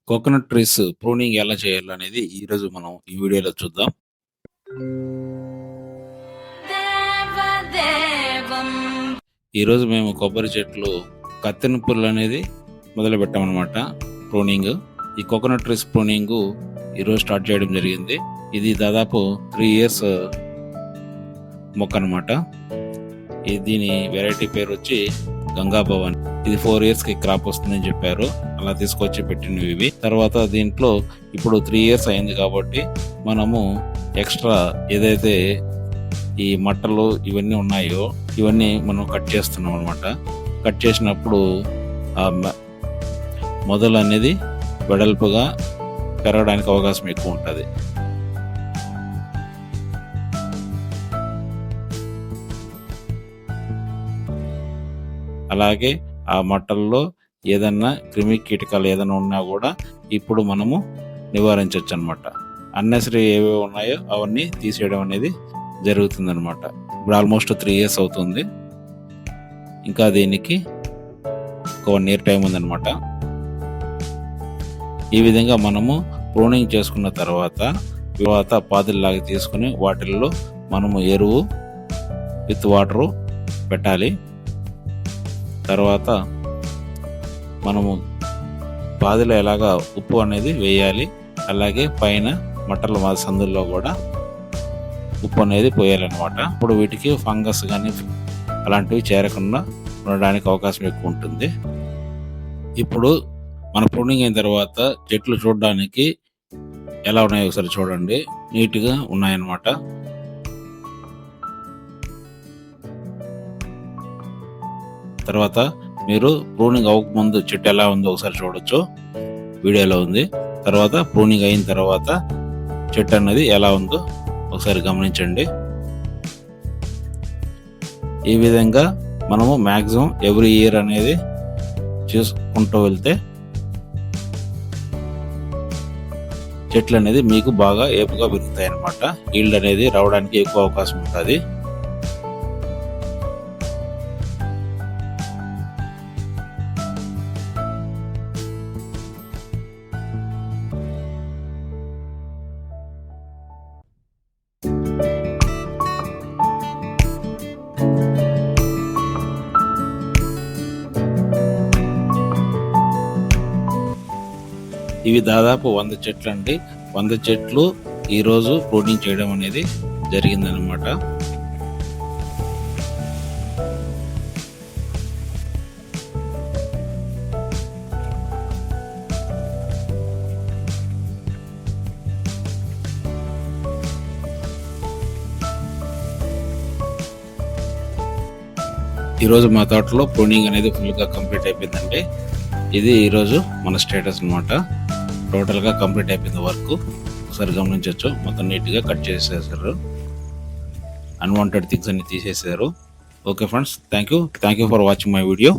Coconut trees pruning ఎలా చేయాలనేది ఈరోజు మనం ఈ వీడియోలో చూద్దాం. ఈరోజు మేము కొబ్బరి చెట్లు కత్తిరింపులు అనేది మొదలు పెట్టామన్నమాట. ప్రూనింగ్, ఈ కోకోనట్ ట్రీస్ ప్రూనింగ్ ఈరోజు స్టార్ట్ చేయడం జరిగింది. ఇది దాదాపు 3 years మొక్క అనమాట. దీని వెరైటీ పేరు వచ్చి గంగా భవన్. ఇది 4 years కి క్రాప్ వస్తుందని చెప్పారు. అలా తీసుకొచ్చి పెట్టినవి ఇవి. తర్వాత దీంట్లో ఇప్పుడు 3 years అయింది కాబట్టి మనము ఎక్స్ట్రా ఏదైతే ఈ మట్టలు ఇవన్నీ ఉన్నాయో ఇవన్నీ మనం కట్ చేస్తున్నాం అనమాట. కట్ చేసినప్పుడు ఆ మొదలు అనేది వెడల్పుగా పెరగడానికి అవకాశం ఎక్కువ ఉంటుంది. అలాగే ఆ మట్టల్లో ఏదన్నా క్రిమి కీటకాలు ఏదైనా ఉన్నా కూడా ఇప్పుడు మనము నివారించవచ్చు అనమాట. అన్నెసరీ ఏవేవి ఉన్నాయో అవన్నీ తీసేయడం అనేది జరుగుతుంది అనమాట. ఇప్పుడు ఆల్మోస్ట్ 3 years అవుతుంది. ఇంకా దీనికి ఒక 1 year టైం ఉందన్నమాట. ఈ విధంగా మనము ప్రూనింగ్ చేసుకున్న తర్వాత పాదుల్లాగా తీసుకుని వాటిల్లో మనము ఎరువు విత్ వాటరు పెట్టాలి. తర్వాత మనము పాదిలో ఎలాగా ఉప్పు అనేది వేయాలి. అలాగే పైన మట్టల సందుల్లో కూడా ఉప్పు అనేది పోయాలన్నమాట. ఇప్పుడు వీటికి ఫంగస్ కానీ అలాంటివి చేరకుండా ఉండడానికి అవకాశం ఎక్కువ ఉంటుంది. ఇప్పుడు మన ప్రూనింగ్ అయిన తర్వాత చెట్లు చూడడానికి ఎలా ఉన్నాయో ఒకసారి చూడండి. నీట్గా ఉన్నాయన్నమాట. తర్వాత మీరు ప్రూనింగ్ అవ్వకముందు చెట్టు ఎలా ఉందో ఒకసారి చూడొచ్చు, వీడియోలో ఉంది. తర్వాత ప్రూనింగ్ అయిన తర్వాత చెట్టు అనేది ఎలా ఉందో ఒకసారి గమనించండి. ఈ విధంగా మనము మ్యాక్సిమం ఎవ్రీ ఇయర్ అనేది చూసుకుంటూ వెళ్తే చెట్లు అనేది మీకు బాగా ఏపుగా పెరుగుతాయి అన్నమాట. ఈల్డ్ అనేది రావడానికి ఎక్కువ అవకాశం ఉంటుంది. ఇవి దాదాపు 100 చెట్లు అండి. 100 చెట్లు ఈరోజు ప్రూనింగ్ చేయడం అనేది జరిగిందనమాట. ఈరోజు మా తోటలో ప్రూనింగ్ అనేది ఫుల్గా కంప్లీట్ అయిపోయిందండి. ఇది ఈరోజు మన స్టేటస్ అనమాట. టోటల్గా కంప్లీట్ అయిపోయింది వర్క్. ఒకసారి గమనించవచ్చు, మొత్తం నీట్గా కట్ చేసేసారు. అన్వాంటెడ్ థింగ్స్ అన్ని తీసేసారు. Okay friends, thank you for watching my video.